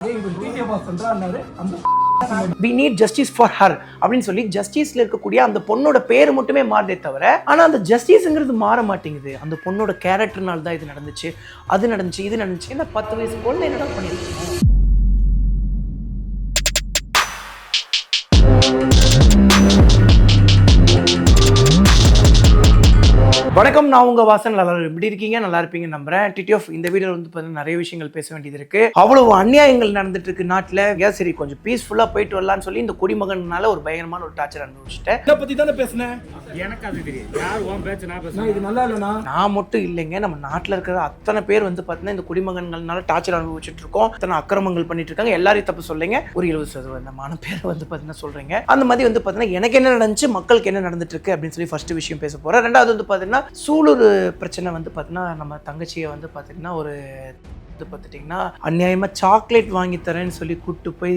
We need justice for her அப்படின்னு சொல்லி ஜஸ்டிஸ்ல இருக்கக்கூடிய அந்த பொண்ணோட பேர் மட்டுமே மாறுதே தவிர ஆனா அந்த ஜஸ்டிஸ்ங்கிறது மாற மாட்டேங்குது. அந்த பொண்ணோட கேரக்டர்னால தான் இது நடந்துச்சு, அது நடந்துச்சு, இது நடந்துச்சு. என்ன 10 வயசு பொண்ணு என்னடா பண்ணிருக்கீங்க? வணக்கம், நான் உங்க வாசன். நல்லா எப்படி இருக்கீங்க? நல்லா இருப்பீங்க நம்புறேன். டிடிஎஃப் இந்த வீடியோல வந்து பார்த்தீங்கன்னா நிறைய விஷயங்கள் பேச வேண்டியது இருக்கு. அவ்வளவு அநியாயங்கள் நடந்துட்டு இருக்கு நாட்டில். ஏன் சரி கொஞ்சம் பீஸ்ஃபுல்லா போயிட்டு வரலாம்னு சொல்லி இந்த குடிமகனால ஒரு பயங்கரமான ஒரு டார்ச்சர் அனுபவிச்சிட்டேன். இதை பத்தி தானே பேசுனேன். எனக்கு அது தெரியும். யார் உன் பேச்சு நான் பேசுறேன். இது நல்லா இல்லைனா நான் மட்டும் இல்லைங்க, நம்ம நாட்டில் இருக்கிற அத்தனை பேர் வந்து பார்த்தீங்கன்னா இந்த குடிமகன்கள்னால டார்ச்சர் அனுபவிச்சுட்டு இருக்கோம். அத்தனை அக்கிரமங்கள் பண்ணிட்டு இருக்காங்க. எல்லாரையும் தப்பு சொல்லுங்க. ஒரு 70% பேர் வந்து பார்த்தீங்கன்னா சொல்றீங்க. அந்த மாதிரி வந்து பார்த்தீங்கன்னா எனக்கு என்ன நடந்துச்சு, மக்களுக்கு என்ன நடந்துட்டு இருக்கு அப்படின்னு சொல்லி ஃபர்ஸ்ட் விஷயம் பேச போறேன். ரெண்டாவது வந்து பார்த்தீங்கன்னா சூலூர் பிரச்சனை வந்து பார்த்தீங்கன்னா நம்ம தங்கச்சியை வந்து பார்த்தீங்கன்னா ஒரு பார்த்துட்டிங்கன்னா அநியாயமா சாக்லேட் வாங்கி தரேன்னு சொல்லி கூப்பிட்டு போய்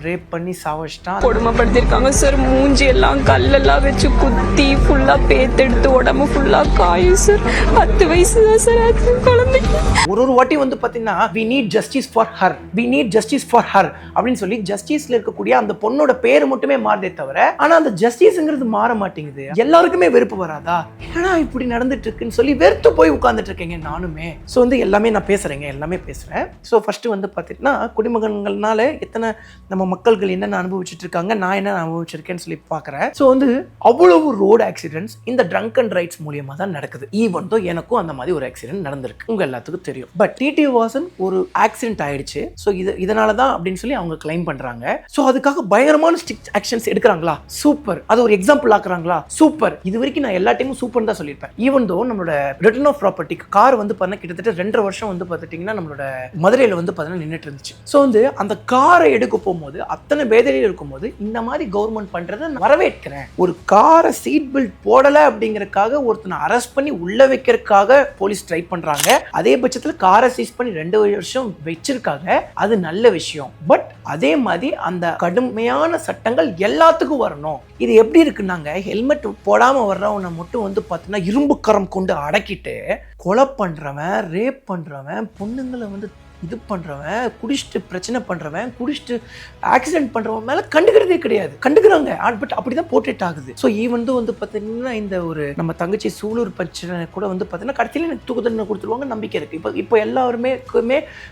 ரேப் பண்ணி சாவச்சிட்டான். கொடுமைப்படுத்திருக்காங்க சார். மூஞ்சி எல்லாம் கல்லெல்லாம் வச்சு குத்தி ஃபுல்லா பேத்தெடுத்து உடம்பு ஃபுல்லா காயும் சார். 10 வயசு தான் சார் ஆச்சு குழந்தைக்கு. ஒரு வாட்டி வந்து பார்த்தீங்கன்னா we need justice for her, we need justice for her அப்படின்னு சொல்லி ஜஸ்டிஸ்ல இருக்கக்கூடிய அந்த பொண்ணோட பேர் மட்டுமே மாறுதே தவிர ஆனா அந்த ஜஸ்டிஸ்ங்கிறது மாற மாட்டேங்குது. எல்லாருக்குமே வெறுப்பு வராதா? ஏன்னா இப்படி நடந்துட்டு இருக்குன்னு சொல்லி வெறுத்து போய் உட்கார்ந்துட்டு இருக்கீங்க. நானுமே ஸோ வந்து எல்லாமே நான் பேசுறேங்க, எல்லாமே பேசுறேன். ஸோ ஃபர்ஸ்ட் வந்து பார்த்தீங்கன்னா குடிமகன்கள்னால எத்தனை நம்ம மக்கள்கள் என்னென்ன அனுபவிச்சுட்டு இருக்காங்க, நான் என்ன அனுபவிச்சிருக்கேன்னு சொல்லி பார்க்குறேன். ஸோ வந்து அவ்வளவு ரோடு ஆக்சிடென்ட்ஸ் இந்த ட்ரங்க் அண்ட் ரைட்ஸ் மூலியமாக தான் நடக்குது. ஈவன் தோ எனக்கும் அந்த மாதிரி ஒரு ஆக்சிடென்ட் நடந்திருக்கு, உங்க எல்லாத்துக்கும் தெரியும். பட் டிடி வாசன் ஒரு ஆக்சிடென்ட் ஆயிடுச்சு. ஸோ இதனால தான் அப்படின்னு சொல்லி அவங்க கிளைம் பண்றாங்க. ஸோ அதுக்காக பயங்கரமான ஸ்ட்ரிக்ட் ஆக்ஷன்ஸ் எடுக்கிறாங்களா? சூப்பர். அது ஒரு எக்ஸாம்பிள் ஆக்குறாங்களா? சூப்பர். இது வரைக்கும் நான் எல்லா டைமும் சூப்பர் தான் சொல்லியிருப்பேன். ஈவன் தோ நம்மளோட ரிட்டர்ன் ஆஃப் ப்ராப்பர்ட்டி கார் வந்து பார்த்தா கிட்டத்தட்ட 2.5 வருஷம் வந்து பார்த்துட்டிங்கன்னா நம்மளோட மதுரையில் வந்து பார்த்தீங்கன்னா நின்றுட்டு இருந்துச்சு. ஸோ வந்து அந்த காரை எடுக்க போகும்போது அத்தனை பேதரையில் இருக்கும்போது இந்த மாதிரி கவர்மெண்ட் பண்றதை நான் வரவேற்கிறேன். ஒரு காரை சீட் பெல்ட் போடலை அப்படிங்கறதுக்காக ஒருத்தனை அரெஸ்ட் பண்ணி உள்ள வைக்கிறதுக்காக போலீஸ் ட்ரை பண்றாங்க. அதே பட்சத்தில் காரை சீஸ் பண்ணி 2 வருஷம் வச்சிருக்காங்க. அது நல்ல விஷயம். பட் அதே மாதிரி அந்த கடுமையான சட்டங்கள் எல்லாத்துக்கும் வரணும். இது எப்படி இருக்குன்னாங்க, ஹெல்மெட் போடாம வர்றவனை மட்டும் வந்து பார்த்தீங்கன்னா இரும்பு கரம் கொண்டு அடக்கிட்டு கொலை பண்றவன், ரேப் பண்றவன், பொண்ணுங்களை வந்து இது பண்ணுறவன், குடிச்சிட்டு பிரச்சனை பண்ணுறவன், குடிச்சிட்டு ஆக்சிடென்ட் பண்ணுறவன் மேலே கண்டுக்கிறதே கிடையாது. கண்டுக்கிறாங்க, பட் அப்படி தான் போர்ட்ரேட் ஆகுது. ஸோ ஈவன் வந்து பார்த்தீங்கன்னா இந்த ஒரு நம்ம தங்கச்சி சூலூர் பிரச்சனை கூட வந்து பார்த்தீங்கன்னா கடைசியில் எனக்கு தூக்கு தண்டனை கொடுத்துருவாங்க நம்பிக்கை இருக்குது. இப்போ எல்லாருமே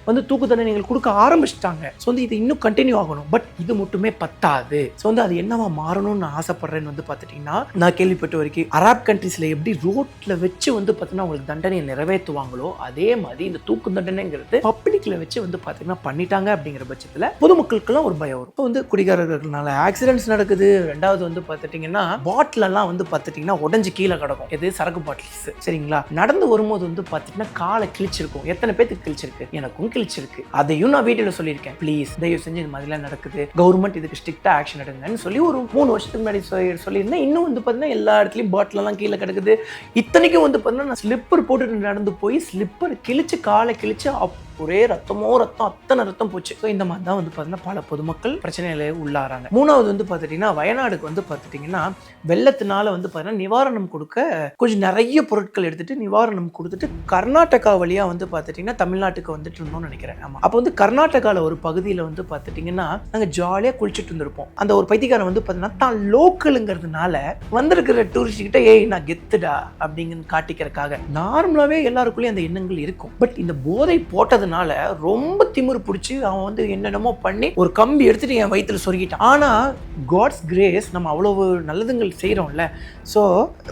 வந்து தூக்கு தண்டனைகள் கொடுக்க ஆரம்பிச்சிட்டாங்க. ஸோ வந்து இது இன்னும் கண்டினியூ ஆகணும். பட் இது மட்டுமே பத்தாது. ஸோ வந்து அது என்னவா மாறணும்னு நான் ஆசைப்படுறேன்னு வந்து பார்த்துட்டிங்கன்னா, நான் கேள்விப்பட்ட வரைக்கும் அரப் கண்ட்ரீஸில் எப்படி ரோட்டில் வச்சு வந்து பார்த்தீங்கன்னா அவங்களுக்கு தண்டனையை நிறைவேற்றுவாங்களோ அதே மாதிரி இந்த தூக்கு தண்டனைங்கிறது பப்ளிக் வச்சு வந்து பாத்தீங்கன்னா பண்ணிட்டாங்க. அப்படிங்கிற பட்சத்துல பொதுமக்களுக்கெல்லாம் ஒரு பயம் வரும். வந்து குடிகாரர்களால ஆக்சிடென்ட்ஸ் நடக்குது. ரெண்டாவது வந்து பாத்துட்டீங்கன்னா பாட்டில் எல்லாம் வந்து பாத்துட்டீங்கன்னா உடஞ்சு கீழே கிடக்கும். எது? சரக்கு பாட்டில்ஸ். சரிங்களா? நடந்து வரும்போது வந்து பாத்தீங்கன்னா காலை கிழிச்சிருக்கும். எத்தனை பேருக்கு கிழிச்சிருக்கு? எனக்கும் கிழிச்சிருக்கு. அதையும் நான் வீடியோல சொல்லியிருக்கேன். ப்ளீஸ் தயவு செஞ்சு இந்த மாதிரிலாம் நடக்குது, கவர்மெண்ட் இதுக்கு ஸ்ட்ரிக்டா ஆக்ஷன் எடுங்கன்னு சொல்லி ஒரு 3 வருஷத்துக்கு முன்னாடி சொல்லியிருந்தேன். இன்னும் வந்து பாத்தீங்கன்னா எல்லா இடத்துலயும் பாட்டில் எல்லாம் கீழே கிடக்குது. இத்தனைக்கும் வந்து பாத்தீங்கன்னா நான் ஸ்லிப்பர் போட்டு நடந்து போய் ஸ்லிப்பர் கிழிச்சு காலை கிழிச்சு ஒரே ரத்தமோ ரத்தம், அத்தனை ரத்தம் போச்சு. ஸோ இந்த மாதிரி தான் வந்து பார்த்தீங்கன்னா பல பொதுமக்கள் பிரச்சனைகளை உள்ளாராங்க. மூணாவது வந்து பார்த்துட்டிங்கன்னா வயநாடுக்கு வந்து பார்த்துட்டிங்கன்னா வெள்ளத்தினால வந்து பார்த்தீங்கன்னா நிவாரணம் கொடுக்க கொஞ்சம் நிறைய பொருட்கள் எடுத்துட்டு நிவாரணம் கொடுத்துட்டு கர்நாடகா வழியாக வந்து பார்த்துட்டிங்கன்னா தமிழ்நாட்டுக்கு வந்துட்டு இருந்தோம்னு நினைக்கிறேன். ஆமாம். அப்போ வந்து கர்நாடகாவில் ஒரு பகுதியில் வந்து பார்த்துட்டிங்கன்னா நாங்கள் ஜாலியாக குளிச்சுட்டு இருந்திருப்போம். அந்த ஒரு பைத்தியக்காரன் வந்து பார்த்தீங்கன்னா தான் லோக்கலுங்கிறதுனால வந்திருக்கிற டூரிஸ்ட் கிட்ட ஏய் நான் கெத்துடா அப்படிங்கன்னு காட்டிக்கிறதுக்காக நார்மலாகவே எல்லாருக்குள்ளேயும் அந்த எண்ணங்கள் இருக்கும். பட் இந்த போதை போட்டதுனால ரொம்ப திமிரு பிடிச்சி அவன் வந்து என்னென்னமோ பண்ணி ஒரு கம்பி எடுத்துட்டு என் வயிற்றுல சொருகிட்டான். ஆனா காட்ஸ் கிரேஸ் நம்ம அவ்வளவு நல்லதுங்கள் செய்யறோம்ல. ஸோ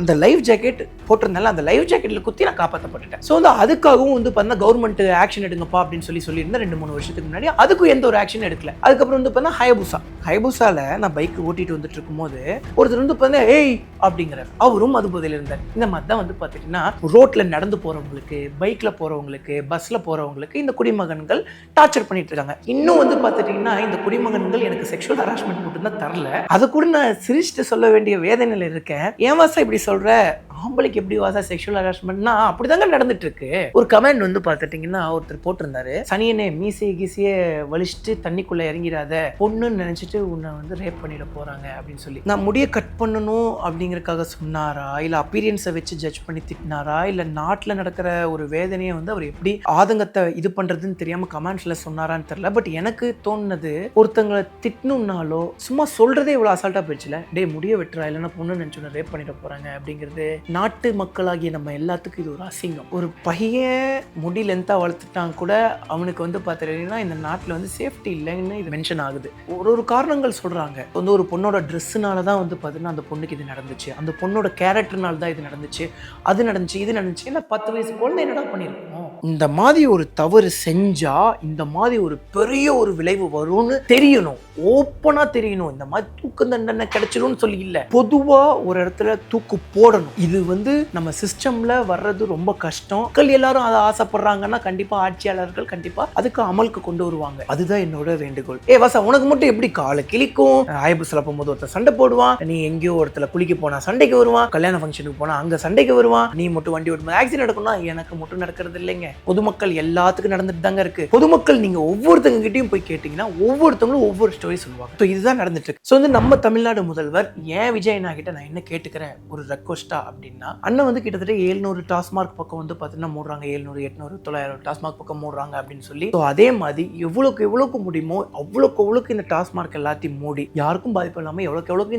இந்த லைஃப் ஜாக்கெட் போட்டிருந்தால அந்த லைஃப் ஜாக்கெட்ல குத்தி நான் காப்பாற்றப்பட்டுட்டேன். ஸோ வந்து அதுக்காகவும் வந்து பார்த்தீங்கன்னா கவர்மெண்ட் ஆக்ஷன் எடுங்கப்பா அப்படின்னு சொல்லியிருந்தேன் 2-3 வருஷத்துக்கு முன்னாடி. அதுக்கும் எந்த ஒரு ஆக்ஷன் எடுக்கல. அதுக்கப்புறம் வந்து பார்த்தீங்கன்னா ஹயபுசால நான் பைக் ஓட்டிட்டு வந்துட்டு இருக்கும்போது ஒருத்தர் வந்து பார்த்தீங்கன்னா ஏய் அப்படிங்கிறார். அவரும் அது போதையில் இருந்தார். இந்த மாதிரி தான் வந்து பார்த்தீங்கன்னா ரோட்ல நடந்து போறவங்களுக்கு, பைக்ல போறவங்களுக்கு, பஸ்ல போறவங்களுக்கு இந்த குடிமகன்கள் டார்ச்சர் பண்ணிட்டு இருக்காங்க. இன்னும் வந்து பார்த்துட்டீங்கன்னா இந்த குடிமகன்கள் எனக்கு செக்ஷுவல் ஹராஸ்மெண்ட் மட்டும் தான் தரல. அதை கூட நான் சிரிச்சுட்டு சொல்ல வேண்டிய வேதனையில இருக்கேன். ஏன் வாசா இப்படி சொல்ற? ஆம்பளைக்கு எப்படி வாசா செக்ஷுவல் ஹராஸ்மெண்ட்னா அப்படிதாங்க நடந்துட்டு இருக்கு. ஒரு கமெண்ட் வந்து பார்த்துட்டீங்கன்னா ஒருத்தர் போட்டிருந்தாரு, சனியனே மீசையை கீசையே வலிச்சுட்டு தண்ணிக்குள்ள இறங்கிடாத, பொண்ணுன்னு நினைச்சிட்டு உன்னை வந்து ரேப் பண்ணிட போறாங்க அப்படின்னு சொல்லி. நான் முடிய கட் பண்ணணும் அப்படிங்கறக்காக சொன்னாரா, இல்ல அப்பீரியன்ஸை வச்சு ஜட்ஜ் பண்ணி திட்டினாரா, இல்ல நாட்டுல நடக்கிற ஒரு வேதனையை வந்து அவர் எப்படி ஆதங்கத்தை இது பண்றதுன்னு தெரியாம கமெண்ட்ஸ்ல சொன்னாரான்னு தெரியல. பட் எனக்கு தோணுனது, ஒருத்தங்களை திட்டணும்னாலோ சும்மா சொல்றதே இவ்வளவு அசால்ட்டா போயிடுச்சுல, டே முடிய வெட்டுறா இல்லைன்னா பொண்ணு நினைச்சு ரேப் பண்ணிட போறாங்க அப்படிங்கிறது நாட்டு மக்களாகிய நம்ம எல்லாத்துக்கும் இது ஒரு அசிங்கம். ஒரு பையன் முடி லென்த்தா வளர்த்துட்டான் கூட அவனுக்கு வந்து பார்த்தீங்கன்னா இந்த நாட்டில் வந்து சேஃப்டி இல்லைன்னு இது மென்ஷன் ஆகுது. ஒரு காரணங்கள் சொல்றாங்க, வந்து ஒரு பொண்ணோட ட்ரெஸ்ஸுனால தான் வந்து பார்த்தீங்கன்னா அந்த பொண்ணுக்கு இது நடந்துச்சு, அந்த பொண்ணோட கேரக்டர்னால தான் இது நடந்துச்சு, அது நடந்துச்சு, இது நடந்துச்சு. இல்லை 10 வயசு குழந்தை என்னடா பண்ணிருக்கோம்? இந்த மாதிரி ஒரு தவறு செஞ்சா இந்த மாதிரி ஒரு பெரிய ஒரு விளைவு வரும்னு தெரியணும், ஓப்பனா தெரியணும். இந்த மாதிரி தூக்கு தண்டனை கிடைச்சிடும்னு சொல்லி இல்லை, பொதுவா ஒரு இடத்துல தூக்கு போடணும். இது வந்து நம்ம சிஸ்டம்ல வர்றது ரொம்ப கஷ்டம். மக்கள் எல்லாரும் அதை ஆசைப்படுறாங்கன்னா கண்டிப்பா ஆட்சியாளர்கள் கண்டிப்பா அதுக்கு அமலுக்கு கொண்டு வருவாங்க. அதுதான் என்னோட வேண்டுகோள். வாசா, உனக்கு மட்டும் எப்படி காலை கிளிக்கும், ஆயபுஸ்ல போகும்போது ஒருத்தர் சண்டை போடுவான், நீ எங்கேயோ ஒருத்தர குளிக்க போனா சண்டைக்கு வருவான், கல்யாண ஃபங்க்ஷனுக்கு போனா அங்க சண்டைக்கு வருவான், நீ மட்டும் வண்டி ஓட்டும்போது ஆக்சிடென்ட் நடக்கும்னா எனக்கு மட்டும் நடக்கிறது இல்லைங்க. பொதுமக்கள் எல்லாத்துக்கும் நடந்துட்டு தாங்க இருக்கு. பொதுமக்கள் நீங்க ஒவ்வொருத்தங்க கிட்டையும் போய் கேட்டீங்கன்னா ஒவ்வொருத்தவங்களும் ஒவ்வொரு ஸ்டோரி சொல்லுவாங்க. இதுதான் நடந்துட்டு இருக்கு. ஸோ வந்து நம்ம தமிழ்நாடு முதல்வர் ஏன் விஜயண்ணா கிட்ட நான் என்ன கேட்டுக்கிறேன் ஒரு ரெக்வஸ்டா அப்படின்னா, அண்ணன் வந்து கிட்டத்தட்ட 700 டாஸ்மார்க் பக்கம் வந்து பார்த்தீங்கன்னா மூடுறாங்க, 700 800 900 டாஸ்மார்க் பக்கம் மூடுறாங்க அப்படின்னு சொல்லி. ஸோ அதே மாதிரி எவ்வளோக்கு முடியுமோ அவ்வளோக்கு இந்த டாஸ்மார்க் எல்லாத்தையும் மூடி யாருக்கும் பாதிப்பு இல்லாமல் எவ்வளோக்கு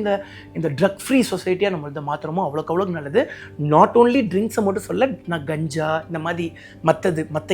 இந்த ட்ரக் ஃப்ரீ சொசைட்டியாக நம்ம இதை மாத்திரமோ அவ்வளோக்கு நல்லது. நாட் ஓன்லி ட்ரிங்க்ஸை மட்டும் சொல்ல, நான் கஞ்சா இந்த மாதிரி மற்ற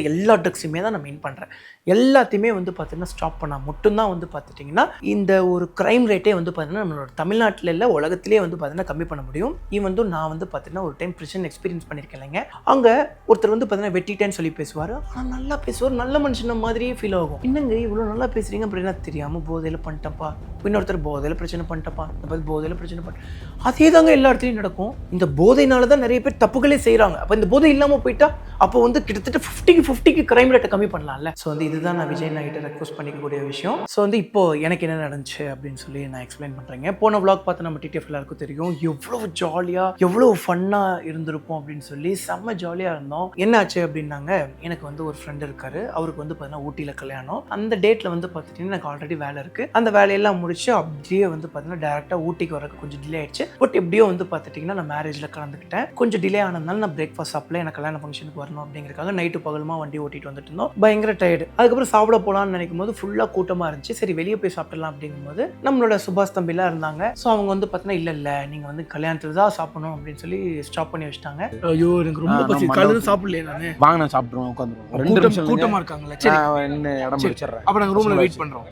எல்லா ட்ரக்ஸுமே தான் நான் மீன் பண்ணுறேன். எல்லாத்தையுமே வந்து பார்த்தீங்கன்னா ஸ்டாப் பண்ணால் மட்டும்தான் வந்து பார்த்துட்டிங்கன்னா இந்த ஒரு க்ரைம் ரேட்டே வந்து பார்த்தீங்கன்னா நம்மளோட தமிழ்நாட்டில் இல்லை உலகத்திலே வந்து பார்த்தீங்கன்னா கம்மி பண்ண முடியும். வந்து நான் வந்து பார்த்தீங்கன்னா ஒரு டைம் பிரிசன் எக்ஸ்பீரியன்ஸ் பண்ணியிருக்கேன் இல்லைங்க. அங்கே ஒருத்தர் வந்து பார்த்தீங்கன்னா வெட்டிட்டேன்னு சொல்லி பேசுவார், ஆனால் நல்லா பேசுவார், நல்ல மனுஷன மாதிரியே ஃபீல் ஆகும். என்னங்க இவ்வளோ நல்லா பேசுகிறீங்க அப்படின்னா, தெரியாமல் போதையில் பண்ணிட்டப்பா, இன்னொருத்தர் போதையில் பிரச்சனை பண்ணிட்டப்பா, இந்த மாதிரி போதையில் பிரச்சனை பண்ணிட்டேன். அதே தாங்க எல்லா இடத்துலையும் நடக்கும். இந்த போதையினால தான் நிறைய பேர் தப்புகளே செய்கிறாங்க. அப்போ இந்த போதை இல்லாமல் போயிட்டா அப்போ வந்து கிட்டத்தட்ட 50-50 கிரைம் ரேட்டை கம்மி பண்ணலாம்ல. ஸோ வந்து இதுதான் நான் விஜய் நாய்கிட்ட ரெக்வஸ்ட் பண்ணிக்கக்கூடிய விஷயம். ஸோ வந்து இப்போ எனக்கு என்ன நடந்துச்சு அப்படின்னு சொல்லி நான் எக்ஸ்பிளைன் பண்ணுறேங்க. போன vlog பார்த்து நம்ம டிடிஎஃப் எல்லாருக்கும் தெரியும் எவ்வளோ ஜாலியாக எவ்வளோ ஃபன்னாக இருந்திருப்போம் அப்படின்னு சொல்லி. செம்ம ஜாலியாக இருந்தோம். என்ன ஆச்சு அப்படின்னாங்க, எனக்கு வந்து ஒரு ஃப்ரெண்ட் இருக்காரு, அவருக்கு வந்து பார்த்தீங்கன்னா ஊட்டியில் கல்யாணம். அந்த டேட்டில் வந்து பார்த்துட்டிங்கன்னா எனக்கு ஆல்ரெடி வேலை இருக்குது. அந்த வேலையெல்லாம் முடிச்சு அப்படியே வந்து பார்த்தீங்கன்னா டேரெக்டாக ஊட்டிக்கு வரக்கு கொஞ்சம் டிலே ஆயிடுச்சு. பட் எப்படியோ வந்து பார்த்துட்டிங்கன்னா நான் மேரேஜில் கலந்துக்கிட்டேன். கொஞ்சம் டிலே ஆனதுனால நான் பிரேக்ஃபாஸ்ட் சாப்பிடல, எனக்கு கல்யாண ஃபங்க்ஷனுக்கு வரணும் அப்படிங்கிறக்காக நைட்டு பகலுமா வண்டி ஓட்டிட்டு வந்துட்டு இருந்தோம். பயங்கர டயர்டு. அதுக்கப்புறம் சாப்பிட போகலான்னு நினைக்கும் போது ஃபுல்லாக கூட்டமாக இருந்துச்சு. சரி வெளியே போய் சாப்பிடலாம் அப்படிங்கும்போது நம்மளோட சுபாஷ் தம்பிலாம் இருந்தாங்க. ஸோ அவங்க வந்து பார்த்தீங்கன்னா இல்லை நீங்கள் வந்து கல்யாணத்தில் தான் சாப்பிடணும் அப்படின்னு சொல்லி ஸ்டாப் பண்ணி வச்சிட்டாங்க. ஐயோ எனக்கு ரொம்ப பசி, காலையில் சாப்பிடலையே நான். வாங்க நான் சாப்பிட்ருவோம், உட்காந்துருவோம். கூட்டமாக இருக்காங்களா? சரி என்ன இடம் பிடிச்சிடுறேன். அப்போ நாங்கள் ரூமில் வெயிட் பண்ணுறோம்.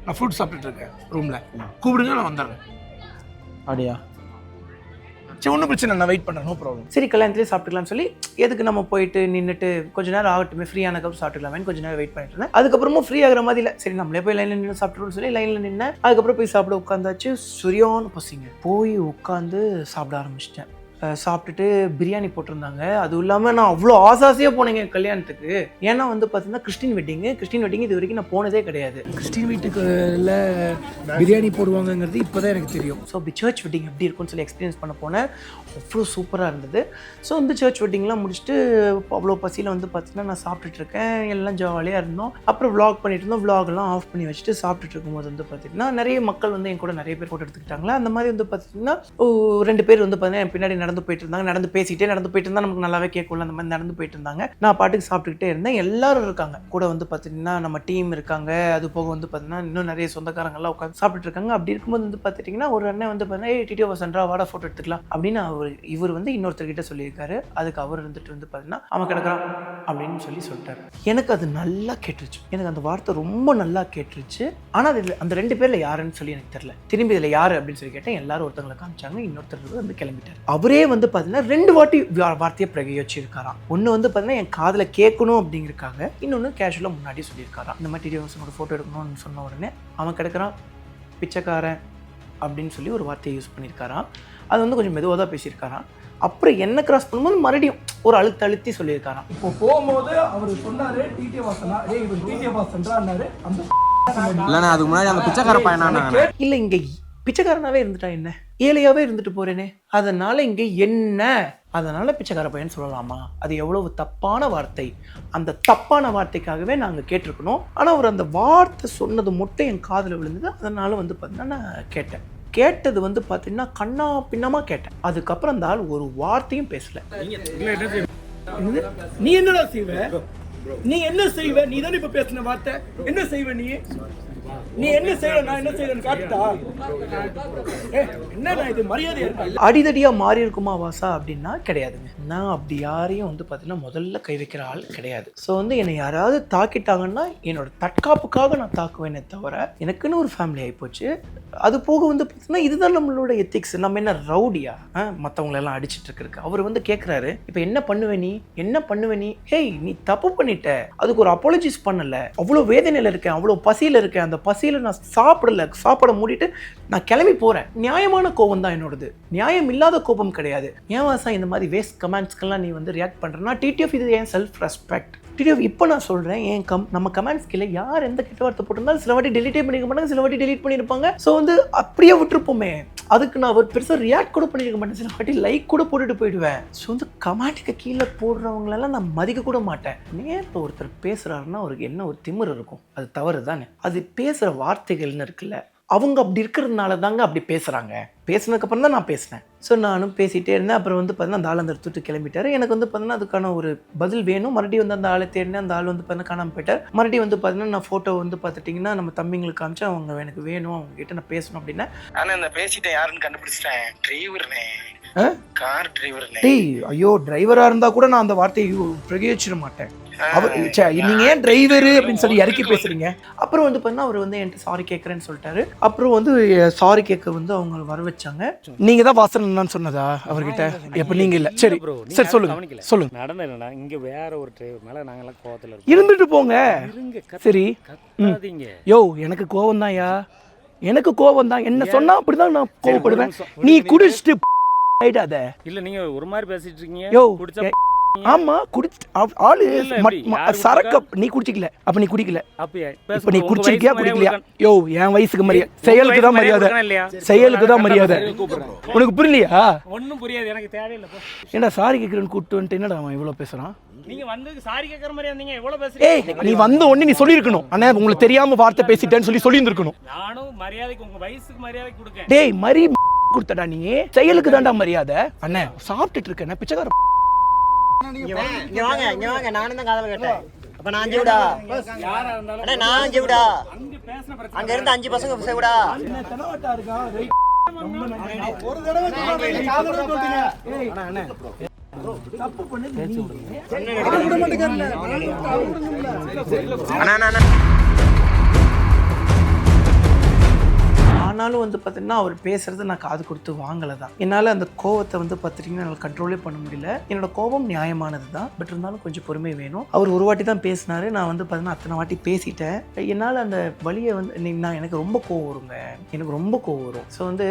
நான் ஃபுட் சாப்பிட்டுட்டு இருக்கேன் ரூமில், கூப்பிடுங்க நான் வந்துடுறேன். அப்படியா? சரி ஒன்றும் பிரச்சனை, நான் வெயிட் பண்ணுறேன், நோ ப்ராப்ளம். சரி கல்யாணத்துலேயே சாப்பிட்டுக்கலாம்னு சொல்லி எதுக்கு நம்ம போயிட்டு நின்றுட்டு கொஞ்ச நேரம் ஆகட்டுமே, ஃப்ரீயானதுக்கு சாப்பிட்டுக்கலாமே கொஞ்சம் நேரம் வெயிட் பண்ணிட்டு இருந்தேன். அதுக்கப்புறமும் ஃப்ரீ ஆகிற மாதிரி இல்லை, சரி நம்மளே போய் லைனில் நின்று சாப்பிட்டுருவோம்னு சொல்லி லைனில் நின்று அதுக்கப்புறம் போய் சாப்பிட உட்காந்தாச்சு. சரியான பசிங்க, போய் உட்காந்து சாப்பிட ஆரம்பிச்சிட்டேன். சாப்பிட்டுட்டு பிரியாணி போட்டிருந்தாங்க. அதுவும் இல்லாமல் நான் அவ்வளோ ஆசாசியாக போனேங்க கல்யாணத்துக்கு. ஏன்னா வந்து பார்த்தீங்கன்னா கிறிஸ்டின் வெட்டிங் இது வரைக்கும் நான் போனதே கிடையாது. கிறிஸ்டின் வீட்டுக்குள்ள பிரியாணி போடுவாங்கங்கிறது இப்போ தான் எனக்கு தெரியும். ஸோ அப்படி சர்ச் வெட்டிங் எப்படி இருக்கும்னு சொல்லி எக்ஸ்பீரியன்ஸ் பண்ண போனேன். அவ்வளோ சூப்பராக இருந்தது. ஸோ வந்து சர்ச் வெட்டிங்லாம் முடிச்சுட்டு அவ்வளோ பசியில் வந்து பார்த்தீங்கன்னா நான் சாப்பிட்டுட்டு இருக்கேன். எல்லாம் ஜாலியாக இருந்தோம். அப்புறம் vlog பண்ணிட்டு இருந்தோம். vlogலாம் ஆஃப் பண்ணி வச்சுட்டு சாப்பிட்டுட்டு இருக்கும்போது வந்து பார்த்தீங்கன்னா நிறைய மக்கள் வந்து என் கூட நிறைய பேர் ஃபோட்டோ எடுத்துக்கிட்டாங்களா. அந்த மாதிரி வந்து பார்த்தீங்கன்னா 2 பேர் வந்து பார்த்தீங்கன்னா பின்னாடி நடந்து போயிட்டு இருந்தாங்க. நடந்து போயிட்டு இருந்தா நமக்கு நல்லாவே கேட்கல. அந்த மாதிரி நடந்து போயிட்டு இருந்தாங்க. நான் பாட்டுக்கு சாப்பிட்டுக்கிட்டே இருந்தேன். எல்லாரும் இருக்காங்க கூட வந்து பார்த்தீங்கன்னா நம்ம டீம் இருக்காங்க. அது போக வந்து பார்த்தீங்கன்னா இன்னும் நிறைய சொந்தக்காரங்கெல்லாம் உட்காந்து சாப்பிட்டு இருக்காங்க. அப்படி இருக்கும்போது வந்து பார்த்துட்டிங்கன்னா ஒரு அண்ணன் வந்து பார்த்தீங்கன்னா டிடிஓ வசன்றா வாடா ஃபோட்டோ எடுத்துக்கலாம் அப்படின்னு இவர் வந்து இன்னொருத்தர்கிட்ட சொல்லியிருக்காரு. அதுக்கு அவர் இருந்துட்டு வந்து பார்த்தீங்கன்னா அவன் கிடக்குறான் அப்படின்னு சொல்லிட்டாரு. எனக்கு அது நல்லா கேட்டுருச்சு. எனக்கு அந்த வார்த்தை ரொம்ப நல்லா கேட்டுருச்சு. ஆனால் அது அந்த 2 பேரில் யாருன்னு சொல்லி எனக்கு தெரியல. திரும்பி இதில் யார் அப்படின்னு சொல்லி கேட்டேன். எல்லாரும் ஒருத்தவங்களை காமிச்சாங்க. இன்னொருத்தர் வந்து கிளம்பிட்டார். அவரே வந்து பார்த்தீங்கன்னா 2 வாட்டி வார்த்தையை பிரயோகிச்சிருக்காராம். ஒன்று வந்து பார்த்தீங்கன்னா என் காதில் கேட்கணும் அப்படிங்கிறக்காக, இன்னொன்று கேஷுவலாக முன்னாடி சொல்லியிருக்காராம். இந்த மாதிரி டிடிஓஸோட ஃபோட்டோ எடுக்கணும்னு சொன்ன உடனே அவன் கிடக்குறான் பிச்சைக்காரன் அப்படின்னு சொல்லி ஒரு வார்த்தையை யூஸ் பண்ணியிருக்காராம். அது வந்து கொஞ்சம் மெதுவாக தான் பேசியிருக்காராம். அப்புறம் என்ன கிராஸ் பண்ணும்போது மறுபடியும் ஒரு அழுத்தி சொல்லியிருக்காராம். இப்போ போகும்போது அவர் சொன்னாரு டிடிஓ வாசனா, டிடிஓ வாசன்றாரு. அந்த இல்லைண்ணா அதுக்கு முன்னாடி அந்த பிச்சைக்கார பையனா இல்லை இங்கே பிச்சைக்காரனாவே இருந்துட்டா என்ன, ஏழையாவே இருந்துட்டு போறேனே, அதனால இங்க என்ன, அதனால பிச்சைக்கார பையன் சொல்லலாமா? அது எவ்வளவு தப்பான வார்த்தை. அந்த தப்பான வார்த்தைக்காகவே நாங்கள் கேட்டிருக்கணும். ஆனால் அவர் அந்த வார்த்தை சொன்னது மட்டும் என் காதில் விழுந்தது. அதனால வந்து பார்த்தீங்கன்னா நான் கேட்டது வந்து பார்த்தீங்கன்னா கண்ணா பின்னமா கேட்டேன். அதுக்கப்புறம் அந்த ஆள் ஒரு வார்த்தையும் பேசல. நீ என்னடா செய்வ? நீ என்ன செய்வ? நீ தானே இப்ப பேசின வார்த்தை. என்ன செய்வ நீ? நீ என்ன செய்யற? நான் என்ன செய்யறேன்னு காட்டுடா. என்னடா இது மரியாதை இருக்கா? அடிதடியா மாறி இருக்குமா வாசா அப்படின்னா கிடையாதுங்க. நான் அப்படி யாரையும் வந்து பார்த்தீங்கன்னா முதல்ல கை வைக்கிற ஆள் கிடையாது. ஸோ வந்து என்னை யாராவது தாக்கிட்டாங்கன்னா என்னோட தற்காப்புக்காக நான் தாக்குவேனே தவிர எனக்குன்னு ஒரு ஃபேமிலி ஆகிப்போச்சு. அது போக வந்து பார்த்தீங்கன்னா இதுதான் நம்மளோட எத்திக்ஸ். நம்ம என்ன ரவுடியா மற்றவங்களெல்லாம் அடிச்சுட்டு இருக்கிறதுக்கு? அவர் வந்து கேட்குறாரு, இப்போ என்ன பண்ணுவேன் நீ, என்ன பண்ணுவேன் நீ? ஹேய், நீ தப்பு பண்ணிட்ட, அதுக்கு ஒரு அப்பாலஜிஸ் பண்ணல, அவ்வளோ வேதனையில் இருக்கேன், அவ்வளோ பசியில் இருக்கேன், அந்த பசியில் நான் சாப்பிட மூடிட்டு நான் கிளம்பி போகிறேன். நியாயமான கோபம் தான் என்னோடது, நியாயம் இல்லாத கோபம் கிடையாது. ஏன் வாசா இந்த மாதிரி வேஸ்ட் கமெண்ட்ஸ்க்கெல்லாம் நீ வந்து ரியாக்ட் பண்ணுறேன்னா டிடிஎஃப் இது ஏன் செல்ஃப் ரெஸ்பெக்ட். டிடிஎஃப் இப்போ நான் சொல்கிறேன், ஏன் நம்ம கமெண்ட்ஸ் கீழே யார் எந்த கெட்ட வார்த்தை போட்டிருந்தாலும் சில வாட்டி டெலிட்டே பண்ணிக்க மாட்டாங்க, சில வாட்டி டெலிட் பண்ணியிருப்பாங்க. ஸோ வந்து அப்படியே விட்டுருப்போமே, அதுக்கு நான் ஒரு பெருசாக ரியாக்ட் கூட பண்ணியிருக்க மாட்டேன், சில வாட்டி லைக் கூட போட்டுட்டு போயிடுவேன். ஸோ வந்து கமெண்ட்டுக்கு கீழே போடுறவங்களெல்லாம் நான் மதிக்க கூட மாட்டேன். நேரில் ஒருத்தர் பேசுகிறாருன்னா அவருக்கு என்ன ஒரு திமிர் இருக்கும், அது தவறு தானே. அது பேசுகிற வார்த்தைகள்னு இருக்குல்ல, அவங்க அப்படி இருக்கிறதுனால தாங்க அப்படி பேசுகிறாங்க. பேசினதுக்கப்புறம் தான் நான் பேசினேன். ஸோ நானும் பேசிகிட்டே இருந்தேன். அப்புறம் வந்து பார்த்தீங்கன்னா அந்த ஆள் அந்த எடுத்துட்டு கிளம்பிட்டார். எனக்கு வந்து பார்த்தீங்கன்னா அதுக்கான ஒரு பதில் வேணும். மறுபடியும் வந்து அந்த ஆளை தேடினேன். அந்த ஆள் வந்து பார்த்தீங்கன்னா காணாமல் போயிட்டார். மறுபடியும் வந்து பார்த்தீங்கன்னா நான் ஃபோட்டோ வந்து பார்த்துட்டிங்கன்னா நம்ம தம்பிங்களுக்கு காமிச்சு அவங்க எனக்கு வேணும், அவங்க கிட்ட நான் பேசணும் அப்படின்னா. ஆனால் இந்த பேசிட்டேன் யாருன்னு கண்டுபிடிச்சிட்டேன், டிரைவர்னே, கார் டிரைவர்னே. டேய் ஐயோ, டிரைவராக இருந்தால் கூட நான் அந்த வார்த்தையை பிரயோகிச்சிட மாட்டேன். நீங்க ஏன் டிரைவரு அப்படின்னு சொல்லி இறக்கி பேசுறீங்க? அப்புறம் வந்து பார்த்தீங்கன்னா அவர் வந்து என்கிட்ட சாரி கேட்குறேன்னு சொல்லிட்டாரு. அப்புறம் வந்து சாரி கேட்க வந்து அவங்க வர வச்சாங்க. நீங்க தான் வாசன் சொன்னதா அவர்கிட்ட? எப்ப நீங்க இல்ல, சரி சரி சொல்லுங்க. நடந்த என்னன்னா, இங்க வேற ஒரு டிரைவர் மேல நாங்கெல்லாம் கோவத்துல இருந்துட்டு போங்க. சரி, யோ எனக்கு கோவம் தான்யா, எனக்கு கோவம் தான். என்ன சொன்னா அப்படிதான் நான் கோவப்படுவேன். நீ குடிச்சிட்டு ஆயிடாத. இல்ல நீங்க ஒரு மாதிரி பேசிட்டு இருக்கீங்க. யோ ஆமா குடிச்சு ஆளு சரக்கு நீ குடிச்சிக்கல. அப்ப நீ குடிக்கல. இப்ப நீ குடிச்சிருக்கியா குடிக்கலையா? யோ என் வயசுக்கு மரியாதை, செயலுக்கு தான் மரியாதை, செயலுக்கு தான் மரியாதை. உனக்கு புரியலையா? ஒன்னும் புரியாது எனக்கு, தேவையில்லை. ஏன்னா சாரி கேட்கறேன்னு கூப்பிட்டு வந்துட்டு என்னடா அவன் இவ்வளவு பேசுறான்? நீங்க வந்து சாரி கேட்கற மாதிரி நீங்க எவ்வளவு பேசுறீங்க? ஏய் நீ வந்த உடனே நீ சொல்லிருக்கணும், அண்ணா உங்களுக்கு தெரியாம வார்த்தை பேசிட்டேன்னு சொல்லி இருந்திருக்கணும். நானும் மரியாதைக்கு உங்க வயசுக்கு மரியாதை கொடுக்கேன். டேய் மரி கொடுத்தடா நீ, செயலுக்கு தான்டா மரியாதை. அண்ணா சாப்பிட்டுட்டு இருக்கேன் பிச்சைக்கார. இங்க வாங்க நானும் தான் காதல கேட்டேன். அப்ப நான் ஜீவடா, அண்ணா நான் ஜீவடா, அங்க இருந்து 5 பசங்க சேவுடா. என்ன தனவட்டா இருக்கா? ஒரு தடவை காதல சொல்றீங்க. அண்ணா தப்பு பண்ணது நீ. விட மாட்டேங்கறல. அண்ணா ஆனாலும் வந்து பார்த்தீங்கன்னா அவர் பேசுறது நான் காது கொடுத்து வாங்கலை தான். என்னால் அந்த கோவத்தை வந்து பார்த்துட்டிங்கன்னா என்னால் கண்ட்ரோலே பண்ண முடியல. என்னோட கோபம் நியாயமானது தான், பட் இருந்தாலும் கொஞ்சம் பொறுமை வேணும். அவர் ஒரு வாட்டி தான் பேசினார், நான் வந்து பார்த்தீங்கன்னா அத்தனை வாட்டி பேசிட்டேன். என்னால் அந்த வழியை வந்து எனக்கு ரொம்ப கோவம் வருங்க, எனக்கு ரொம்ப கோவம் வரும். ஸோ வந்து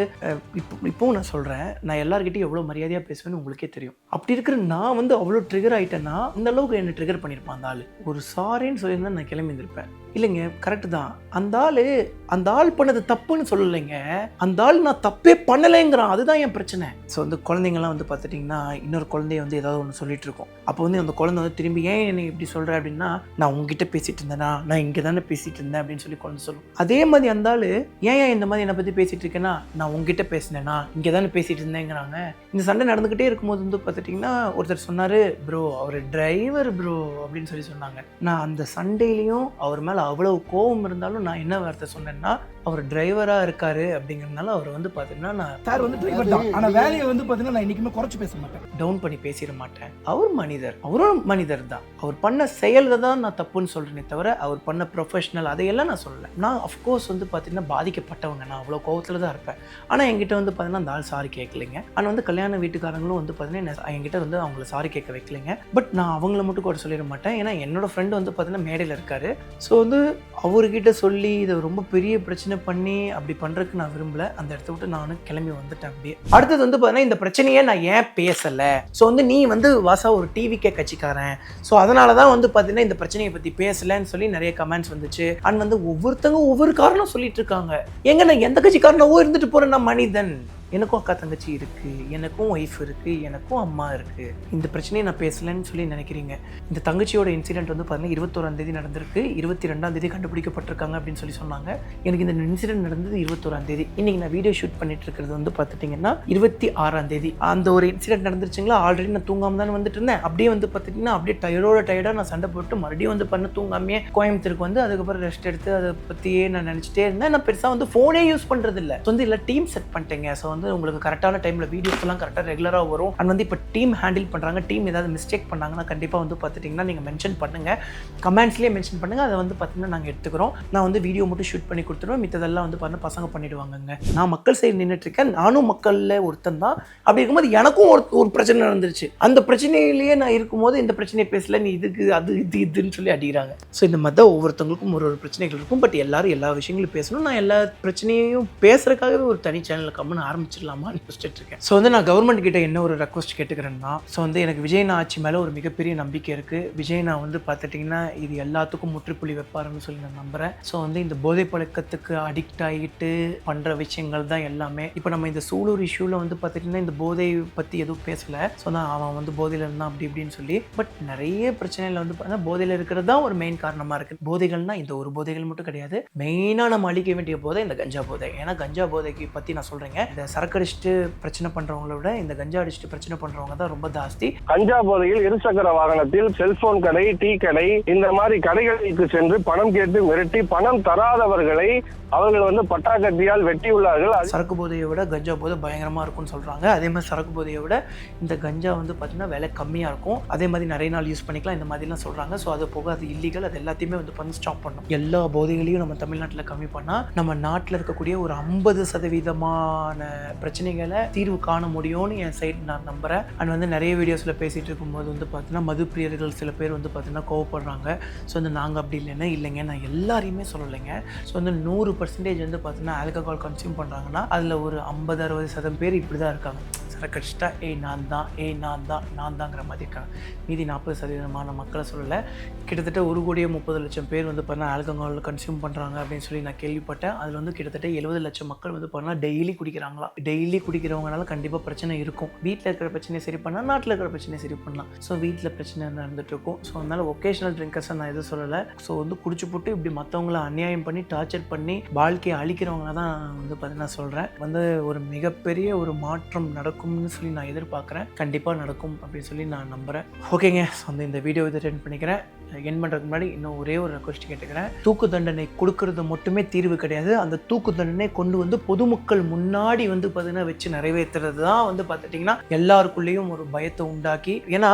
இப்போவும் நான் சொல்கிறேன், நான் எல்லாருக்கிட்டையும் எவ்வளோ மரியாதையாக பேசுவேன்னு உங்களுக்கே தெரியும். அப்படி இருக்கிற நான் வந்து அவ்வளோ ட்ரிகர் ஆகிட்டேன்னா இந்த அளவுக்கு என்னை ட்ரிகர் பண்ணியிருப்பான் அந்த ஆள். ஒரு சாரின்னு சொல்லியிருந்தா நான் கிளம்பி இருந்திருப்பேன். இல்லைங்க, கரெக்டு தான். அந்த ஆள் பண்ணது தப்புன்னு சொல்லலைங்க, அந்த ஆள் நான் தப்பே பண்ணலைங்கிறான். அதுதான் என் பிரச்சனை. ஸோ வந்து குழந்தைங்கலாம் வந்து பார்த்துட்டிங்கன்னா இன்னொரு குழந்தைய வந்து ஏதாவது ஒன்று சொல்லிட்டு இருக்கோம். அப்போ வந்து அந்த குழந்தை வந்து திரும்பி ஏன் என்னை இப்படி சொல்கிறேன் அப்படின்னா, நான் உங்ககிட்ட பேசிட்டு இருந்தேனா, நான் இங்கே தானே பேசிட்டு இருந்தேன் அப்படின்னு சொல்லி குழந்தை சொல்லும். அதே மாதிரி அந்த ஆள் ஏன் இந்த மாதிரி என்னை பற்றி பேசிட்டு இருக்கேன்னா, நான் உங்ககிட்ட பேசினேன்னா இங்கே தானே பேசிட்டு இருந்தேங்கிறாங்க. இந்த சண்டை நடந்துக்கிட்டே இருக்கும்போது வந்து பார்த்துட்டிங்கன்னா ஒருத்தர் சொன்னார், ப்ரோ அவர் டிரைவர் ப்ரோ அப்படின்னு சொல்லி சொன்னாங்க. நான் அந்த சண்டையிலையும் அவர் மேலே அவ்வளவு கோபம் இருந்தாலும் நான் என்ன வார்த்தை சொன்னேன்னா, அவர் டிரைவராக இருக்காரு அப்படிங்கிறதுனால அவர் வந்து பார்த்தீங்கன்னா நான் சார் வந்து டிரைவர் தான், ஆனால் வேலையை வந்து பார்த்தீங்கன்னா நான் என்றைக்குமே குறைச்சி பேச மாட்டேன், டவுன் பண்ணி பேசிட மாட்டேன். அவர் மனிதர், அவரும் மனிதர் தான். அவர் பண்ண செயலை தான் நான் தப்புன்னு சொல்கிறேனே தவிர அவர் பண்ண ப்ரொஃபஷனல் அதையெல்லாம் நான் சொல்லலை. நான் அஃப்கோர்ஸ் வந்து பார்த்தீங்கன்னா பாதிக்கப்பட்டவங்க, நான் அவ்வளோ கோவத்தில் தான் இருப்பேன். ஆனால் என்கிட்ட வந்து பார்த்தீங்கன்னா அந்த ஆள் சாரி கேட்கலைங்க. ஆனால் வந்து கல்யாண வீட்டுக்காரங்களும் வந்து பார்த்தீங்கன்னா என்கிட்ட வந்து அவங்கள சாரி கேட்க வைக்கலைங்க. பட் நான் அவங்கள மட்டும் கூட சொல்லிட மாட்டேன், ஏன்னா என்னோட ஃப்ரெண்டு வந்து பார்த்தீங்கன்னா மேடையில் இருக்காரு. ஸோ வந்து வந்து அவர்கிட்ட சொல்லி இதை ரொம்ப பெரிய பிரச்சனை பண்ணி அப்படி பண்ணுறதுக்கு நான் விரும்பல. அந்த இடத்த விட்டு நானும் கிளம்பி வந்துட்டேன் அப்படியே. அடுத்தது வந்து பார்த்தீங்கன்னா இந்த பிரச்சனையே நான் ஏன் பேசலை, ஸோ வந்து நீ வந்து வாசா ஒரு டிவிக்கே கட்சிக்காரன், ஸோ அதனால தான் வந்து பார்த்தீங்கன்னா இந்த பிரச்சனையை பற்றி பேசலைன்னு சொல்லி நிறைய கமெண்ட்ஸ் வந்துச்சு. அண்ட் வந்து ஒவ்வொருத்தங்க ஒவ்வொரு காரணம் சொல்லிட்டு இருக்காங்க. எங்க நான் எந்த கட்சிக்காரனவோ இருந்துட்டு போகிறேன், நான் மனிதன், எனக்கும் அக்கா தங்கச்சி இருக்குது, எனக்கும் ஒய்ஃப் இருக்குது, எனக்கும் அம்மா இருக்குது. இந்த பிரச்சனையை நான் பேசலைன்னு சொல்லி நினைக்கிறீங்க. இந்த தங்கச்சியோட இன்சிடென்ட் வந்து பார்த்தீங்கன்னா 21ஆம் தேதி நடந்திருக்கு, 22ஆம் தேதி கண்டுபிடிக்கப்பட்டிருக்காங்க அப்படின்னு சொல்லி சொன்னாங்க. எனக்கு இந்த இன்சிடென்ட் நடந்தது 21ஆம் தேதி. இன்றைக்கி நான் வீடியோ ஷூட் பண்ணிட்டு இருக்கிறது வந்து பார்த்துட்டிங்கன்னா 26ஆம் தேதி. அந்த ஒரு இன்சிடென்ட் நடந்துருச்சுங்களா. ஆல்ரெடி நான் தூங்காமல் தானே வந்துட்டு இருந்தேன். அப்படியே வந்து பார்த்துட்டிங்கன்னா அப்படியே டயர்டாக நான் சண்டை போட்டு மறுபடியும் வந்து பண்ண தூங்காமையே கோயம்புத்தூருக்கு வந்து அதுக்கப்புறம் ரெஸ்ட் எடுத்து அதை பற்றியே நான் நினச்சிட்டே இருந்தேன். நான் பெருசாக வந்து ஃபோனே யூஸ் பண்ணுறது இல்லை. வந்து இல்லை டீம் செட் பண்ணிட்டேங்க. ஸோ வந்து உங்களுக்கு கரெக்டான டைமில் வீடியோஸ் எல்லாம் கரெக்டாக ரெகுலராக வரும். அண்ட் வந்து இப்போ டீம் ஹேண்டில் பண்ணுறாங்க. டீம் ஏதாவது மிஸ்டேக் பண்ணாங்கன்னா கண்டிப்பாக வந்து பார்த்துட்டிங்கன்னா நீங்கள் மென்ஷன் பண்ணுங்கள், கமெண்ட்ஸ்லேயே மென்ஷன் பண்ணுங்கள். அதை வந்து பார்த்தீங்கன்னா நாங்கள் எடுத்துக்கிறோம். நான் வந்து வீடியோ மட்டும் ஷூட் பண்ணி கொடுத்துருவேன், மித்ததெல்லாம் வந்து பார்த்தீங்கன்னா பசங்க பண்ணிவிடுவாங்கங்க. நான் மக்கள் சைடு நின்றுட்டுருக்கேன், நானும் மக்களில் ஒருத்தன் தான். அப்படி இருக்கும்போது எனக்கும் ஒரு பிரச்சனை நடந்துருச்சு. அந்த பிரச்சனையிலேயே நான் இருக்கும்போது இந்த பிரச்சனையை பேசல, நீ இதுக்கு அது இதுன்னு சொல்லி அடிக்கிறாங்க. ஸோ இந்த மாதிரி தான் ஒவ்வொருத்தவங்களுக்கும் ஒரு பிரச்சனைகள் இருக்கும். பட் எல்லாரும் எல்லா விஷயங்களும் பேசணும். நான் எல்லா பிரச்சனையும் பேசுறதுக்காகவே ஒரு தனி சேனலில் கம்முன்னு ஆரம்பிச்சிடலாமான்னு யோசிச்சுட்டு இருக்கேன். ஸோ வந்து நான் கவர்மெண்ட் கிட்ட என்ன ஒரு ரெக்வஸ்ட் கேட்டுக்கிறேன்னா, ஸோ வந்து எனக்கு விஜயண்ணா ஆட்சி மேலே ஒரு மிகப்பெரிய நம்பிக்கை இருக்குது. விஜயண்ணா வந்து பார்த்துட்டிங்கன்னா இது எல்லாத்துக்கும் முற்றுப்புள்ளி வைப்பாருன்னு சொல்லி நான் நம்புகிறேன். ஸோ வந்து இந்த போதை பழக்கத்துக்கு அடிக்ட் ஆகிட்டு பண்ணுற விஷயங்கள் தான் எல்லாமே. இப்போ நம்ம இந்த சூலூர் இஷ்யூவில் வந்து பார்த்துட்டிங்கன்னா இந்த போதை பற்றி எதுவும் பேசலை. ஸோ தான் அவன் வந்து போதையில் இருந்தான் அப்படி இப்படின்னு சொல்லி. பட் நிறைய பிரச்சனையில் வந்து பார்த்தீங்கன்னா போதையில் இருக்கிறது தான் ஒரு மெயின் காரணமாக இருக்குது. போதைகள்னால் இந்த ஒரு போதைகள் மட்டும் கிடையாது. மெயினாக நம்ம அழிக்க வேண்டிய போதை இந்த கஞ்சா போதை. ஏன்னா கஞ்சா போதைக்கு பற்றி நான் சொல்கிறேங்க, இந்த சரக்கு அடிச்சுட்டு பிரச்சனை பண்றவங்கள விட இந்த கஞ்சா அடிச்சுட்டு பிரச்சனை பண்றவங்க தான் ரொம்ப ஜாஸ்தி. கஞ்சா போதையில் இருசக்கர வாகனத்தில் செல்போன் கடை, டீ கடை, இந்த மாதிரி கடைகளுக்கு சென்று பணம் கேட்டு மிரட்டி பணம் தராதவர்களை அவர்கள் வந்து பட்டாக்கத்தியால் வெட்டியுள்ளார்கள். சரக்கு போதையை விட கஞ்சா போதை பயங்கரமா இருக்கும்னு சொல்றாங்க. அதே மாதிரி சரக்கு போதையை விட இந்த கஞ்சா வந்து பார்த்தீங்கன்னா விலை கம்மியா இருக்கும். அதே மாதிரி நிறைய நாள் யூஸ் பண்ணிக்கலாம் இந்த மாதிரிலாம் சொல்றாங்க. ஸோ அது போக அது இல்லீகல். அது எல்லாத்தையுமே வந்து பண்ணி ஸ்டாப் பண்ணணும். எல்லா போதைகளையும் நம்ம தமிழ்நாட்டில் கம்மி பண்ணால் நம்ம நாட்டில் இருக்கக்கூடிய ஒரு 50% பிரச்சனைகளை தீர்வு காண முடியும்னு என் சைடு நான் நம்புகிறேன். அண்ட் வந்து நிறைய வீடியோஸில் பேசிகிட்டு இருக்கும்போது வந்து பார்த்தீங்கன்னா மது பிரியர்கள் சில பேர் வந்து பார்த்தீங்கன்னா கோவப்படுறாங்க. ஸோ வந்து நாங்கள் அப்படி இல்லைங்க, நான் எல்லாரையுமே சொல்லலைங்க. ஸோ வந்து 100% வந்து பார்த்தீங்கன்னா ஆல்கஹால் கன்சியூம் பண்ணுறாங்கன்னா அதில் ஒரு 50-60% பேர் இப்படி தான் இருக்காங்க. சரக்கடிச்சிட்டா நான் தாங்கிற மாதிரி இருக்காங்க. மீதி 40% மக்களை சொல்லலை. கிட்டத்தட்ட 1,30,00,000 பேர் வந்து பார்த்தீங்கன்னா ஆல்கஹால் கன்சியூம் பண்ணுறாங்க அப்படின்னு சொல்லி நான் கேள்விப்பட்டேன். அதில் வந்து கிட்டத்தட்ட 70 லட்சம் மக்கள் வந்து பார்த்தீங்கன்னா டெய்லி குடிக்கிறாங்களா. டெய்லி குடிக்கிறவங்கனால கண்டிப்பாக பிரச்சனை இருக்கும். வீட்டில் இருக்கிற பிரச்சனையை சரி பண்ணால் நாட்டில் இருக்கிற பிரச்சனையை சரி பண்ணலாம். ஸோ வீட்டில் பிரச்சனை நடந்துட்டு இருக்கும். ஸோ அதனால் ஒகேஷனல் ட்ரிங்கர்ஸை நான் எதுவும் சொல்லலை. ஸோ வந்து குடிச்சு போட்டு இப்படி மற்றவங்கள அநியாயம் பண்ணி டார்ச்சர் பண்ணி வாழ்க்கையை அழிக்கிறவங்க தான் வந்து பார்த்தீங்கன்னா சொல்கிறேன். வந்து ஒரு மிகப்பெரிய ஒரு மாற்றம் நடக்கும்னு சொல்லி நான் எதிர்பார்க்குறேன். கண்டிப்பாக நடக்கும் அப்படின்னு சொல்லி நான் நம்புகிறேன். ஓகேங்க, ஸோ வந்து இந்த வீடியோ இதை எண்ட் பண்ணிக்கிறேன். என் பண்ணுறதுக்கு முன்னாடி இன்னும் ஒரே ஒரு ரெக்வஸ்ட் கேட்டுக்கிறேன். தூக்கு தண்டனை கொடுக்கறது மட்டுமே தீர்வு கிடையாது. அந்த தூக்கு தண்டனை கொண்டு வந்து பொதுமக்கள் முன்னாடி வந்து பார்த்தீங்கன்னா வச்சு நிறைவேற்றுறது தான் வந்து பார்த்துட்டிங்கன்னா எல்லாருக்குள்ளேயும் ஒரு பயத்தை உண்டாக்கி, ஏன்னா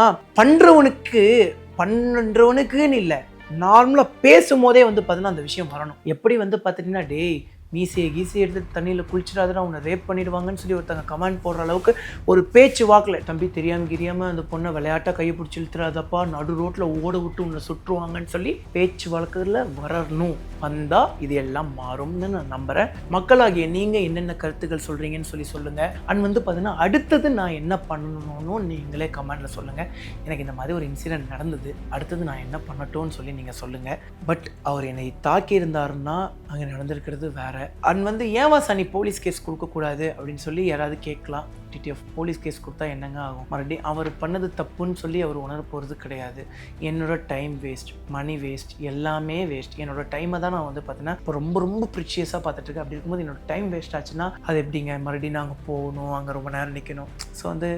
பண்ணுறவனுக்குன்னு இல்லை, நார்மலாக பேசும்போதே வந்து பார்த்தீங்கன்னா அந்த விஷயம் வரணும். எப்படி வந்து பார்த்துட்டிங்கன்னா டேய் மீசையை எடுத்து தண்ணியில் குளிச்சிடாதுன்னா அவனை ரேப் பண்ணிடுவாங்கன்னு சொல்லி ஒருத்தங்க கமெண்ட் போடுற அளவுக்கு ஒரு பேச்சு வாக்கில் தம்பி தெரியாமல் அந்த பொண்ணை விளையாட்டாக கையை பிடிச்சி இழுத்துறாதப்பா, நடு ரோட்டில் ஓட விட்டு உன்னை சுற்றுவாங்கன்னு சொல்லி பேச்சு வழக்கில் வரணும். வந்தால் இது எல்லாம் மாறும்னு நான் நம்புகிறேன். மக்களாகிய நீங்கள் என்னென்ன கருத்துக்கள் சொல்கிறீங்கன்னு சொல்லி சொல்லுங்கள். அண்ட் வந்து பார்த்தீங்கன்னா அடுத்தது நான் என்ன பண்ணணும்னு நீங்களே கமெண்டில் சொல்லுங்கள். எனக்கு இந்த மாதிரி ஒரு இன்சிடென்ட் நடந்தது, அடுத்தது நான் என்ன பண்ணட்டும்னு சொல்லி நீங்கள் சொல்லுங்கள். பட் அவர் என்னை தாக்கி இருந்தாருன்னா அங்கே நடந்திருக்கிறது வேறு. அண்ட் வந்து ஏன் சார் நீ போலீஸ் கேஸ் கொடுக்கக்கூடாது அப்படின்னு சொல்லி யாராவது கேட்கலாம். டிடிஎஃப் போலீஸ் கேஸ் கொடுத்தா என்னங்க ஆகும்? மறுபடியும் அவர் பண்ணது தப்புன்னு சொல்லி அவர் உணர போகிறது கிடையாது. என்னோட டைம் வேஸ்ட், மணி வேஸ்ட், எல்லாமே வேஸ்ட். என்னோட டைமை தான் நான் வந்து பார்த்தீங்கன்னா இப்போ ரொம்ப ப்ரிச்சியஸாக பார்த்துட்டு இருக்கேன். அப்படி இருக்கும்போது என்னோட டைம் வேஸ்ட் ஆச்சுன்னா அது எப்படிங்க? மறுபடியும் நாங்கள் போகணும், அங்கே ரொம்ப நேரம் நிற்கணும். ஸோ வந்து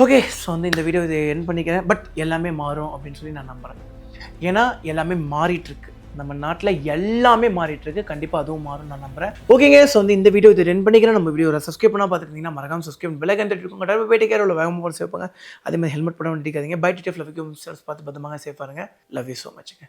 ஓகே, ஸோ வந்து இந்த வீடியோ இதை எண்ட் பண்ணிக்கிறேன். பட் எல்லாமே மாறும் அப்படின்னு சொல்லி நான் நம்புகிறேன். ஏன்னா எல்லாமே மாறிட்டுருக்கு, நம்ம நாட்டில் எல்லாமே மாறிட்டுருக்கு. கண்டிப்பாக அதுவும் மாறும் நான் நம்புறேன். ஓகேங்க, ஸோ வந்து இந்த வீடியோ இதை ரெண்ட் பண்ணிக்கிறேன். நம்ம வீடியோ சப்ஸ்கிரைப் பண்ணால் பார்த்துருந்தீங்கன்னா மறக்காம சப்ஸ்கிரைப் பெல் ஐகான் தட்டி இருக்கும். கண்டிப்பாக போயிட்டு கேர் உள்ள வேகமாக போட்டு சேஃபாங்க. அதே மாதிரி ஹெல்மெட் போட வேண்டியிருக்காதீங்க. பை டிடிஎஃப் லவ் யூ பார்த்து பத்திரமாக சேஃபாக இருங்க. Love you so மச்சுங்க.